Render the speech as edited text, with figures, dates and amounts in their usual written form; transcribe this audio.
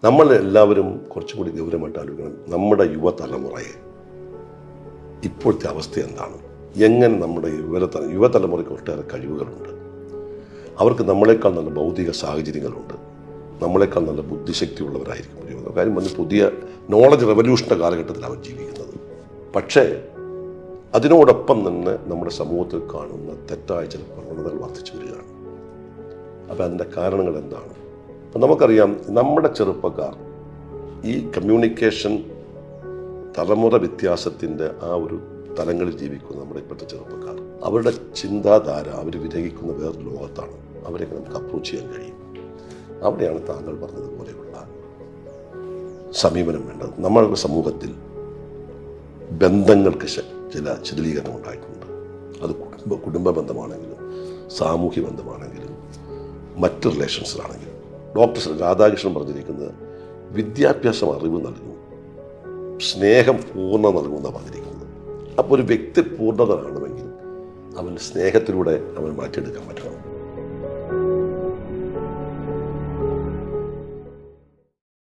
നമ്മൾ എല്ലാവരും കുറച്ചും കൂടി ഗൗരവമായിട്ട് ആലോചിക്കണം. നമ്മുടെ യുവതലമുറയെ ഇപ്പോഴത്തെ അവസ്ഥ എന്താണ്, എങ്ങനെ നമ്മുടെ യുവതലമുറയ്ക്ക് ഒട്ടേറെ കഴിവുകളുണ്ട്, അവർക്ക് നമ്മളെക്കാൾ നല്ല ഭൗതിക സാഹചര്യങ്ങളുണ്ട്, നമ്മളെക്കാൾ നല്ല ബുദ്ധിശക്തിയുള്ളവരായിരിക്കും. കാര്യം വന്ന് പുതിയ നോളജ് റെവല്യൂഷൻ്റെ കാലഘട്ടത്തിൽ അവർ ജീവിക്കുന്നത്. പക്ഷേ അതിനോടൊപ്പം തന്നെ നമ്മുടെ സമൂഹത്തിൽ കാണുന്ന തെറ്റായ ചില പ്രവണതകൾ വർദ്ധിച്ചു വരികയാണ്. അപ്പോൾ അതിൻ്റെ കാരണങ്ങൾ എന്താണ്? അപ്പം നമുക്കറിയാം, നമ്മുടെ ചെറുപ്പക്കാർ ഈ കമ്മ്യൂണിക്കേഷൻ തലമുറ വ്യത്യാസത്തിൻ്റെ ആ ഒരു തലങ്ങളിൽ ജീവിക്കുന്ന നമ്മുടെ ഇപ്പോഴത്തെ ചെറുപ്പക്കാർ, അവരുടെ ചിന്താധാര അവർ വിരഹിക്കുന്ന വേറൊരു ലോകത്താണ്. അവരെ നമുക്ക് അപ്രോച്ച് ചെയ്യാൻ കഴിയും. അവിടെയാണ് താങ്കൾ പറഞ്ഞതുപോലെയുള്ള സമീപനം വേണ്ടത്. നമ്മളുടെ സമൂഹത്തിൽ ബന്ധങ്ങൾക്ക് ചില ശിഥിലീകരണം ഉണ്ടായിട്ടുണ്ട്. അത് കുടുംബ ബന്ധമാണെങ്കിലും സാമൂഹ്യ ബന്ധമാണെങ്കിലും മറ്റ് റിലേഷൻസിലാണെങ്കിലും. ഡോക്ടർ രാധാകൃഷ്ണൻ പറഞ്ഞിരിക്കുന്നത് വിദ്യാഭ്യാസം അറിവ് നൽകും, സ്നേഹം പൂർണ്ണ നൽകുമെന്നാണ് പറഞ്ഞിരിക്കുന്നത്. അപ്പോൾ ഒരു വ്യക്തി പൂർണ്ണത കാണുമെങ്കിൽ അവൻ സ്നേഹത്തിലൂടെ അവൻ മാറ്റിയെടുക്കാൻ പറ്റണം.